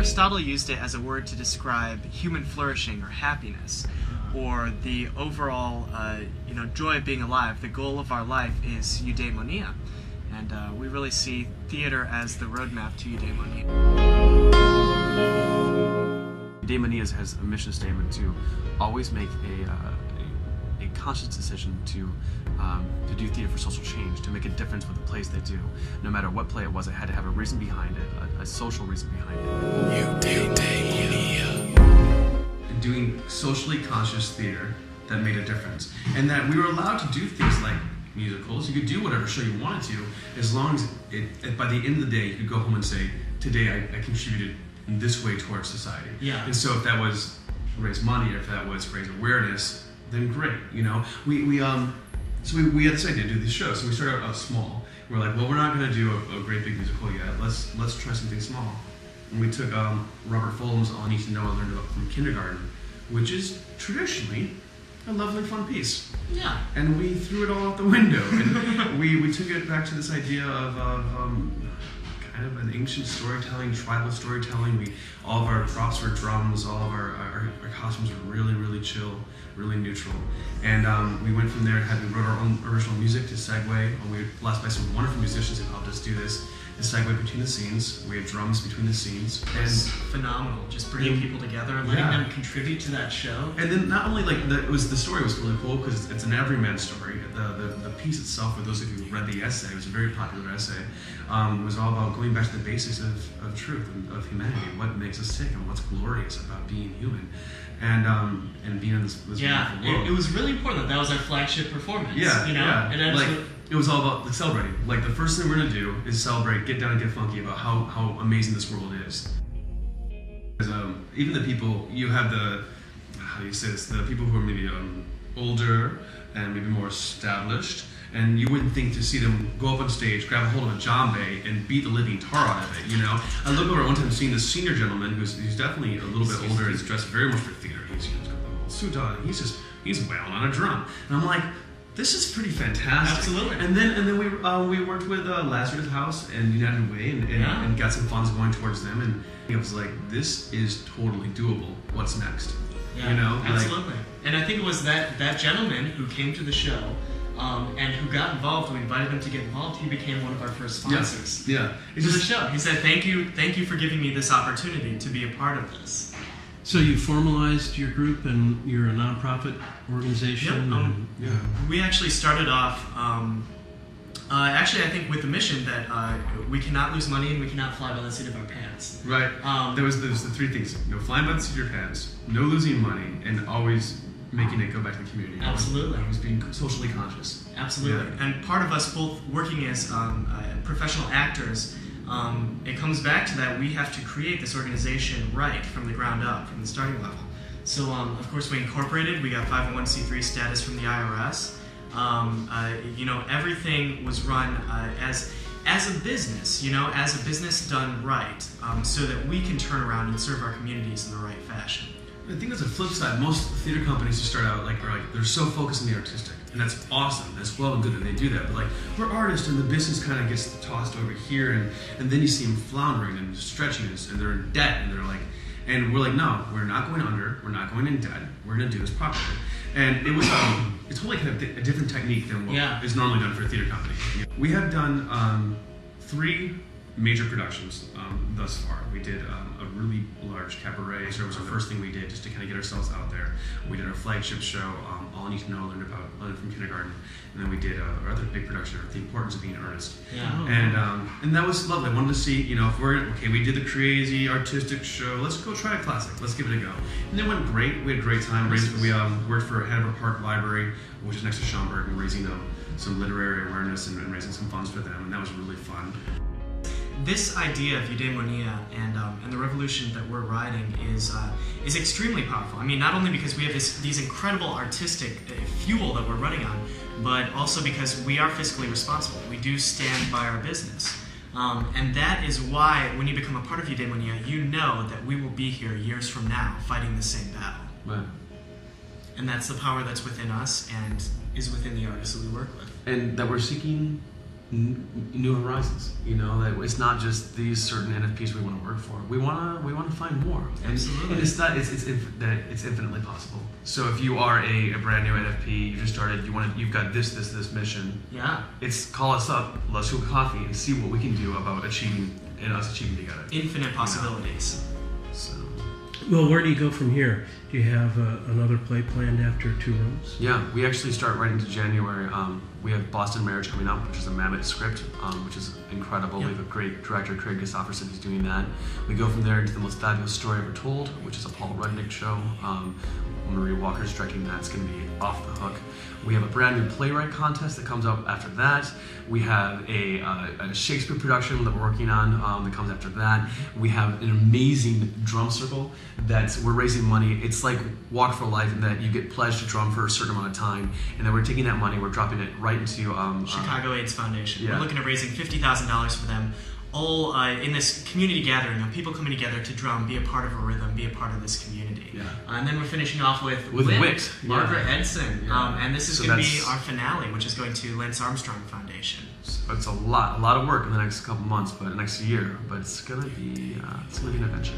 Aristotle used it as a word to describe human flourishing or happiness, or the overall joy of being alive. The goal of our life is eudaimonia, and we really see theater as the roadmap to eudaimonia. Eudaimonia has a mission statement to always make a conscious decision to do theater for social change, to make a difference with the plays they do. No matter what play it was, it had to have a reason behind it, a social reason behind it. Eudaimonia. Doing socially conscious theater that made a difference. And that we were allowed to do things like musicals. You could do whatever show you wanted to, as long as by the end of the day, you could go home and say, today I contributed in this way towards society. Yeah. And so if that was raise money, or if that was raise awareness, then great, you know. We had this idea to do these shows, so we started out small. We're like, well, we're not going to do a great big musical yet. Let's try something small. And we took Robert Fulham's All You Need to Know I Learned About from Kindergarten, which is traditionally a lovely, fun piece. Yeah. And we threw it all out the window, and we took it back to this idea of kind of an ancient storytelling, tribal storytelling. All of our props were drums, all of our costumes were really, really chill, really neutral. And we went from there, we wrote our own original music to segue, and we were blessed by some wonderful musicians who helped us do this. To segue between the scenes. We had drums between the scenes. It's phenomenal, just bringing people together and letting them contribute to that show. And then not only the story was really cool because it's an everyman story. The piece itself, for those of you who read the essay, it was a very popular essay, was all about going back to the basics of truth and of humanity, what makes us tick and what's glorious about being human, and being in this beautiful world. It was really important that was our flagship performance. Yeah, you know, yeah. It was all about celebrating. Like, the first thing we're gonna do is celebrate, get down and get funky about how amazing this world is. Even the people, you have how do you say this, the people who are maybe older and maybe more established, and you wouldn't think to see them go up on stage, grab a hold of a djembe, and beat the living tar out of it, you know? I look over one time seeing this senior gentleman who's definitely a little bit older and is dressed very much for theater. He's got the whole suit on, and he's wailing on a drum. And I'm like, this is pretty fantastic. Absolutely. And then we worked with Lazarus House and United Way and got some funds going towards them, and it was like, this is totally doable. What's next? Yeah, you know, absolutely. And I think it was that gentleman who came to the show and who got involved. We invited him to get involved. He became one of our first sponsors. Yeah. To the show. He said, "Thank you for giving me this opportunity to be a part of this." So you formalized your group, and you're a nonprofit organization. Yep. We actually started off. Actually, I think with the mission that we cannot lose money and we cannot fly by the seat of our pants. Right. There was the three things: flying by the seat of your pants, no losing money, and always making it go back to the community. Absolutely. Always being socially conscious. Absolutely. Yeah. And part of us both working as professional actors, it comes back to that we have to create this organization right from the ground up, from the starting level. So, of course, we incorporated. We got 501c3 status from the IRS. Everything was run as a business, as a business done right, so that we can turn around and serve our communities in the right fashion. I think that's a flip side. Most theater companies who start out they're so focused on the artistic, and that's awesome. That's well and good that they do that. But we're artists, and the business kind of gets tossed over here, and then you see them floundering and stretching, and they're in debt, and we're like, no, we're not going under. We're not going in debt. We're going to do this properly. And it was it's totally kind of a different technique than what is normally done for a theater company. We have done 3 major productions thus far. We did a really large cabaret. So it was our first thing we did just to kind of get ourselves out there. We did our flagship show, All You Need to Know I Learned from Kindergarten. And then we did our other big production, The Importance of Being Earnest. Yeah. And that was lovely. I wanted to see, if we did the crazy artistic show, let's go try a classic. Let's give it a go. And it went great. We had a great time. We worked for Hanover Park Library, which is next to Schaumburg, and raising some literary awareness and raising some funds for them. And that was really fun. This idea of eudaimonia and the revolution that we're riding is extremely powerful. I mean, not only because we have these incredible artistic fuel that we're running on, but also because we are fiscally responsible. We do stand by our business. And that is why, when you become a part of eudaimonia, you know that we will be here years from now fighting the same battle. Right. And that's the power that's within us and is within the artists that we work with. And that we're seeking new horizons. You know, that it's not just these certain NFPs we want to work for. We want to find more. Absolutely. And it's infinitely possible. So if you are a brand new NFP, you just started, you've got this mission. Yeah. Call us up, let's do a coffee, and see what we can do about achieving together. Infinite possibilities. So. Well, where do you go from here? Do you have another play planned after Two Rooms? Yeah, we actually start right into January. We have Boston Marriage coming up, which is a Mammoth script, which is incredible. Yep. We have a great director, Craig Gustafson, who's doing that. We go from there into The Most Fabulous Story Ever Told, which is a Paul Rudnick show. Marie Walker's directing that. It's going to be off the hook. We have a brand new playwright contest that comes up after that. We have a Shakespeare production that we're working on that comes after that. We have an amazing drum circle that we're raising money. It's like Walk for Life in that you get pledged to drum for a certain amount of time, and then we're taking that money, we're dropping it right into Chicago AIDS Foundation. Yeah. We're looking at raising $50,000 for them, all in this community gathering of people coming together to drum, be a part of a rhythm, be a part of this community. Yeah. And then we're finishing off with Wit. Margaret Yeah. Edson. Yeah. And this is going to be our finale, which is going to Lance Armstrong Foundation. So it's a lot of work in the next couple months, but next year. But it's gonna be an adventure.